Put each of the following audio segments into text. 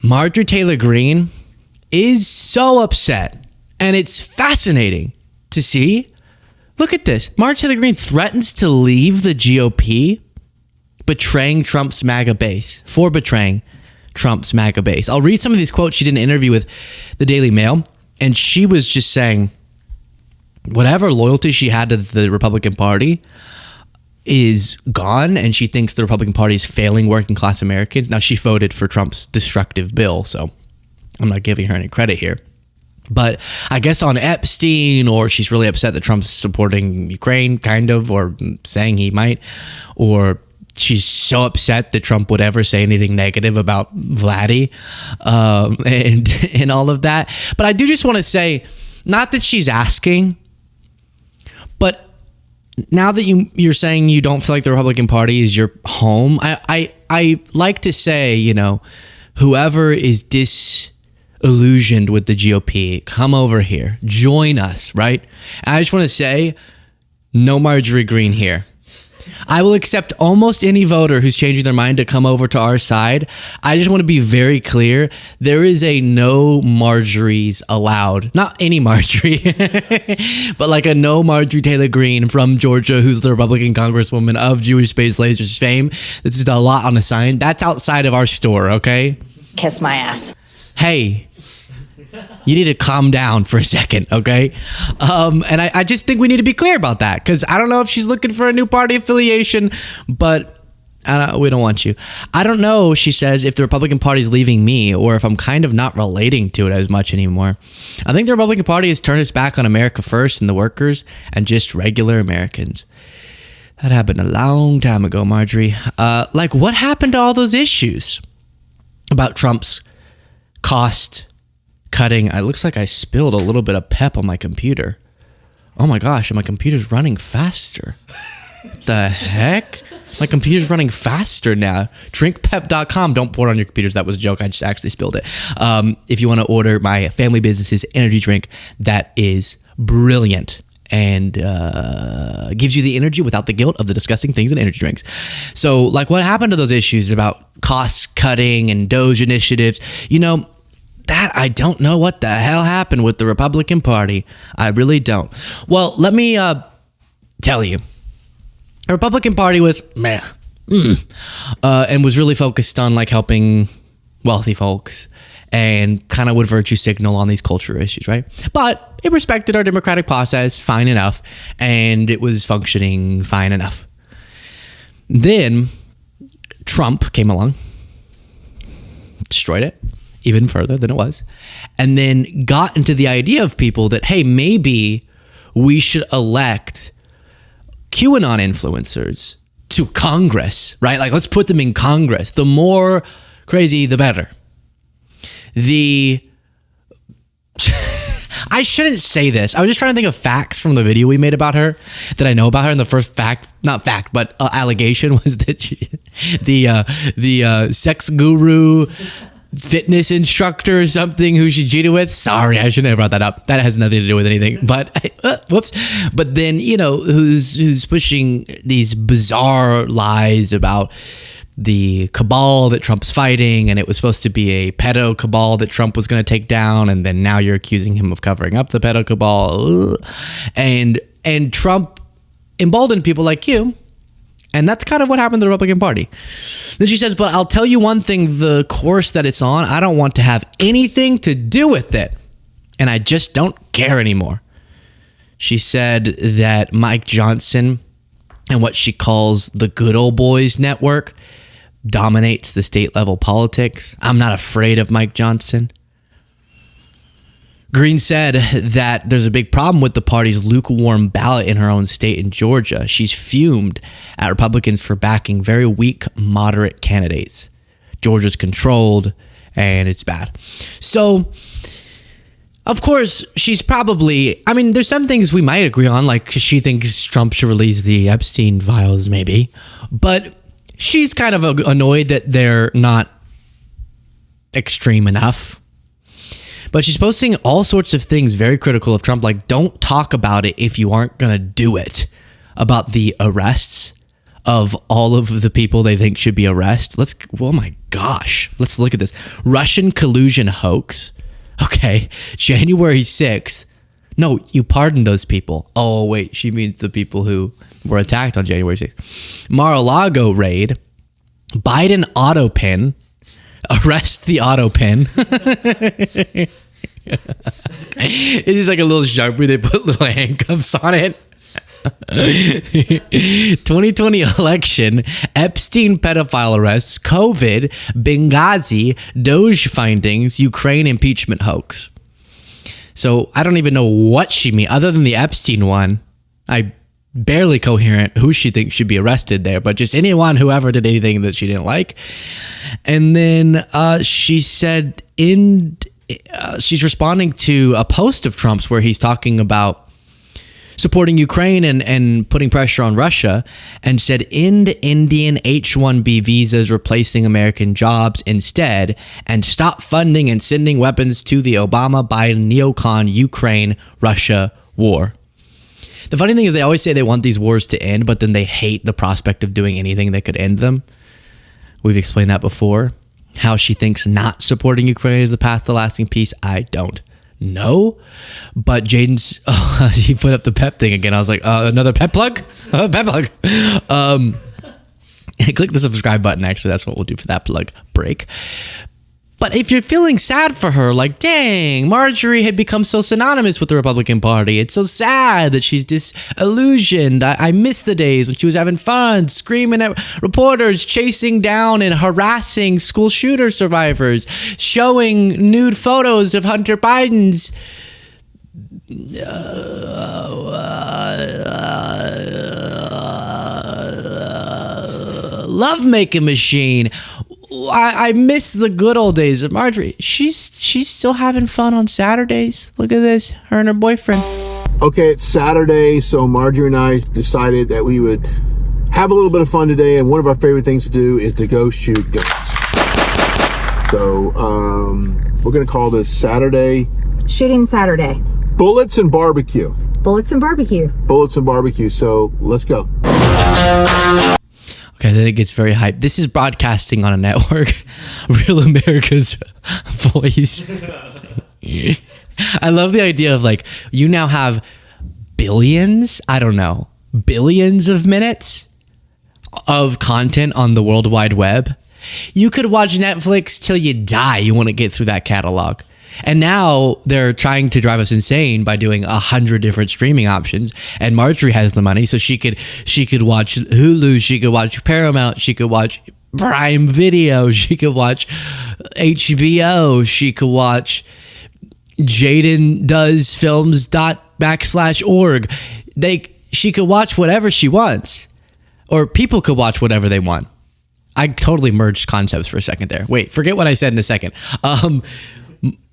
Marjorie Taylor Greene is so upset, and it's fascinating to see. Look at this. Marjorie Taylor Greene threatens to leave the GOP, betraying Trump's MAGA base, for betraying Trump's MAGA base. I'll read some of these quotes. She did an interview with the Daily Mail, and she was just saying whatever loyalty she had to the Republican Party is gone, and she thinks the Republican Party is failing working class Americans. Now, she voted for Trump's destructive bill, so I'm not giving her any credit here. But I guess on Epstein, or she's really upset that Trump's supporting Ukraine, kind of, or saying he might, or she's so upset that Trump would ever say anything negative about Vladdy, and all of that. But I do just want to say, not that she's asking, but now that you're saying you don't feel like the Republican Party is your home, I like to say, you know, whoever is disillusioned with the GOP, come over here, join us, right? And I just want to say, no Marjorie Greene here. I will accept almost any voter who's changing their mind to come over to our side. I just want to be very clear. There is a no Marjories allowed. Not any Marjorie, but like a no Marjorie Taylor Greene from Georgia, who's the Republican congresswoman of Jewish Space Lasers fame. This is a lot on a sign. That's outside of our store, okay? Kiss my ass. Hey. You need to calm down for a second, okay? And I just think we need to be clear about that, because I don't know if she's looking for a new party affiliation, but we don't want you. I don't know, she says, if the Republican Party is leaving me, or if I'm kind of not relating to it as much anymore. I think the Republican Party has turned its back on America first and the workers and just regular Americans. That happened a long time ago, Marjorie. Like, what happened to all those issues about Trump's cost cutting? It looks like I spilled a little bit of pep on my computer. Oh my gosh, and my computer's running faster. The heck? My computer's running faster now. Drinkpep.com. Don't pour it on your computers. That was a joke. I just actually spilled it. If you want to order my family business's energy drink, that is brilliant and gives you the energy without the guilt of the disgusting things in energy drinks. So, like, what happened to those issues about cost cutting and DOGE initiatives? You know, that I don't know what the hell happened with the Republican Party. I really don't. Well, let me tell you. The Republican Party was meh. And was really focused on like helping wealthy folks and kind of would virtue signal on these culture issues, right? But it respected our democratic process fine enough, and it was functioning fine enough. Then Trump came along, destroyed it even further than it was, and then got into the idea of people that, hey, maybe we should elect QAnon influencers to Congress, right? Like, let's put them in Congress. The more crazy, the better. I shouldn't say this. I was just trying to think of facts from the video we made about her that I know about her. And the first allegation was that the sex guru, fitness instructor or something who she cheated with. Sorry, I shouldn't have brought that up. That has nothing to do with anything. But whoops. But then, you know, who's pushing these bizarre lies about the cabal that Trump's fighting, and it was supposed to be a pedo cabal that Trump was going to take down, and then now you're accusing him of covering up the pedo cabal. And Trump emboldened people like you. And that's kind of what happened to the Republican Party. Then she says, but I'll tell you one thing, the course that it's on, I don't want to have anything to do with it. And I just don't care anymore. She said that Mike Johnson and what she calls the good old boys network dominates the state level politics. I'm not afraid of Mike Johnson. Greene said that there's a big problem with the party's lukewarm ballot in her own state in Georgia. She's fumed at Republicans for backing very weak, moderate candidates. Georgia's controlled, and it's bad. So, of course, she's probably, I mean, there's some things we might agree on, like she thinks Trump should release the Epstein files, maybe. But she's kind of annoyed that they're not extreme enough. But she's posting all sorts of things very critical of Trump, like, don't talk about it if you aren't going to do it, about the arrests of all of the people they think should be arrested. Oh my gosh. Let's look at this. Russian collusion hoax. Okay. January 6th. No, you pardoned those people. Oh, wait. She means the people who were attacked on January 6th. Mar-a-Lago raid. Biden auto pin. Arrest the auto pin. It is like a little Sharpie. They put little handcuffs on it. 2020 election, Epstein pedophile arrests, COVID, Benghazi, Doge findings, Ukraine impeachment hoax. So I don't even know what she means other than the Epstein one. I barely coherent who she thinks should be arrested there, but just anyone who ever did anything that she didn't like. And then she said she's responding to a post of Trump's where he's talking about supporting Ukraine and putting pressure on Russia, and said end Indian H-1B visas replacing American jobs instead, and stop funding and sending weapons to the Obama-Biden neocon Ukraine-Russia war. The funny thing is they always say they want these wars to end, but then they hate the prospect of doing anything that could end them. We've explained that before. How she thinks not supporting Ukraine is the path to lasting peace, I don't know. But Jaden's, he put up the pep thing again. I was like, another pep plug? Pep plug. Click the subscribe button. Actually, that's what we'll do for that plug break. But if you're feeling sad for her, like, dang, Marjorie had become so synonymous with the Republican Party. It's so sad that she's disillusioned. I miss the days when she was having fun, screaming at reporters, chasing down and harassing school shooter survivors, showing nude photos of Hunter Biden's lovemaking machine. I miss the good old days of Marjorie. She's still having fun on Saturdays. Look at this, her and her boyfriend. Okay, it's Saturday, so Marjorie and I decided that we would have a little bit of fun today, and one of our favorite things to do is to go shoot guns. So we're gonna call this Saturday Shooting Saturday. Bullets and Barbecue. Bullets and barbecue. Bullets and Barbecue. So let's go. Okay, then it gets very hyped. This is broadcasting on a network. Real America's Voice. I love the idea of like, you now have billions of minutes of content on the World Wide Web. You could watch Netflix till you die. You want to get through that catalog. And now they're trying to drive us insane by doing 100 different streaming options. And Marjorie has the money, so she could watch Hulu, she could watch Paramount, she could watch Prime Video, she could watch HBO, she could watch JadenDoesFilms.org. She could watch whatever she wants, or people could watch whatever they want. I totally merged concepts for a second there. Wait, forget what I said in a second.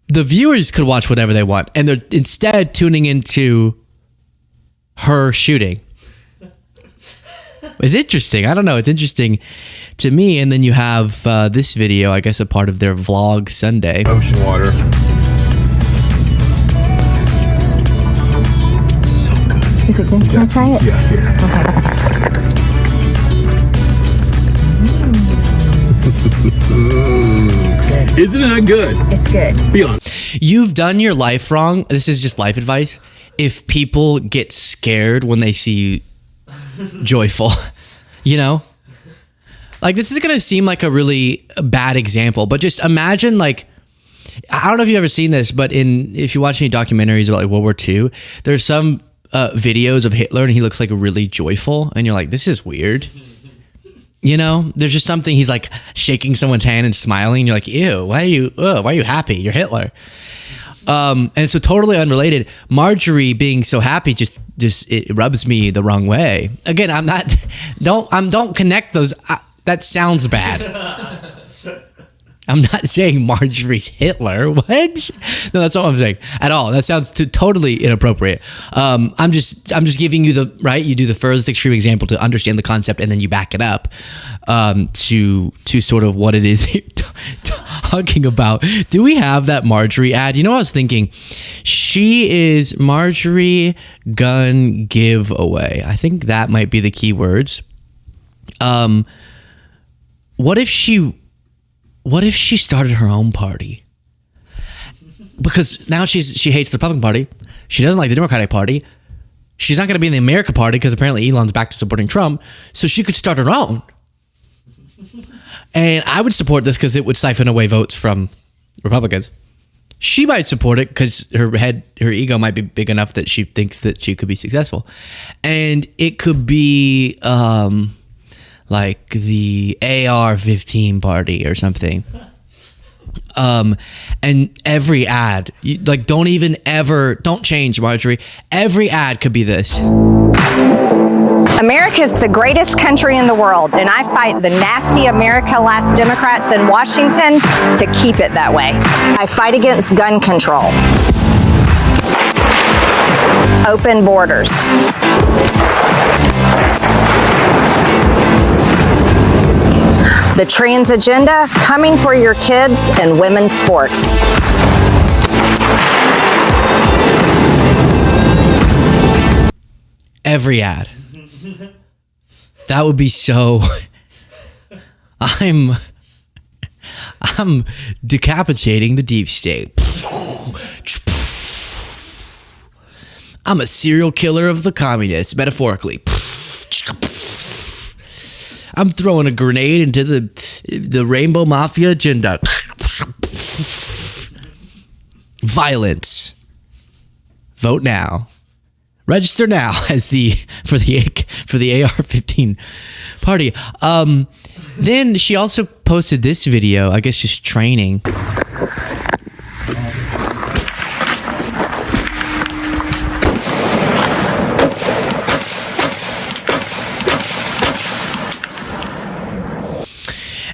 The viewers could watch whatever they want, and they're instead tuning into her shooting. It's interesting. I don't know. It's interesting to me. And then you have this video, I guess a part of their vlog Sunday. Ocean water. So good. Is it good? Can I try it? Yeah, here. Okay. Isn't it good? It's good. Be honest. You've done your life wrong. This is just life advice. If people get scared when they see you joyful, you know? Like, this is going to seem like a really bad example, but just imagine, like, I don't know if you've ever seen this, but if you watch any documentaries about like World War II, there's some videos of Hitler and he looks like really joyful, and you're like, this is weird. You know, there's just something, he's like shaking someone's hand and smiling. And you're like, ew, why are you happy? You're Hitler. And so totally unrelated, Marjorie being so happy just it rubs me the wrong way. Again, don't connect those. That sounds bad. I'm not saying Marjorie's Hitler. What? No, that's not what I'm saying at all. That sounds totally inappropriate. I'm just giving you the right. You do the furthest extreme example to understand the concept, and then you back it up to sort of what it is you're talking about. Do we have that Marjorie ad? You know what I was thinking? She is Marjorie gun giveaway. I think that might be the keywords. What if she started her own party? Because now she hates the Republican Party. She doesn't like the Democratic Party. She's not going to be in the America Party because apparently Elon's back to supporting Trump. So she could start her own. And I would support this because it would siphon away votes from Republicans. She might support it because her ego might be big enough that she thinks that she could be successful. And it could be like the AR-15 party or something. And every ad, don't change, Marjorie. Every ad could be this. America is the greatest country in the world, and I fight the nasty America-last Democrats in Washington to keep it that way. I fight against gun control, open borders, the trans agenda, coming for your kids, and women's sports. Every ad. That would be so. I'm decapitating the deep state. I'm a serial killer of the communists, metaphorically. I'm throwing a grenade into the Rainbow Mafia agenda. Violence. Vote now. Register now as for the AR-15 party. Then she also posted this video, I guess just training.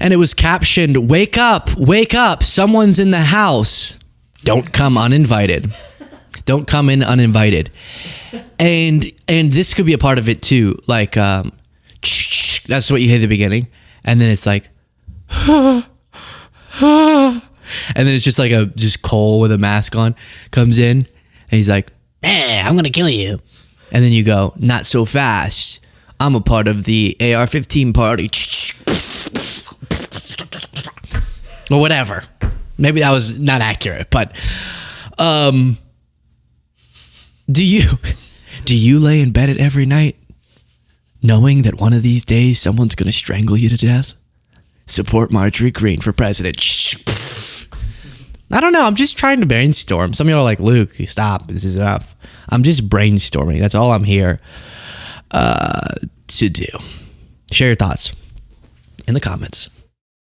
And it was captioned, "Wake up, someone's in the house. Don't come uninvited. Don't come in uninvited." And this could be a part of it too. Like, that's what you hear at the beginning. And then it's like, and then it's just like just Cole with a mask on comes in and he's like, I'm going to kill you. And then you go, not so fast. I'm a part of the AR-15 party. Or whatever. Maybe that was not accurate, but do you lay in bed at every night knowing that one of these days someone's going to strangle you to death? Support Marjorie Greene for president. I don't know. I'm just trying to brainstorm. Some of y'all are like, Luke, stop. This is enough. I'm just brainstorming. That's all I'm here to do. Share your thoughts in the comments.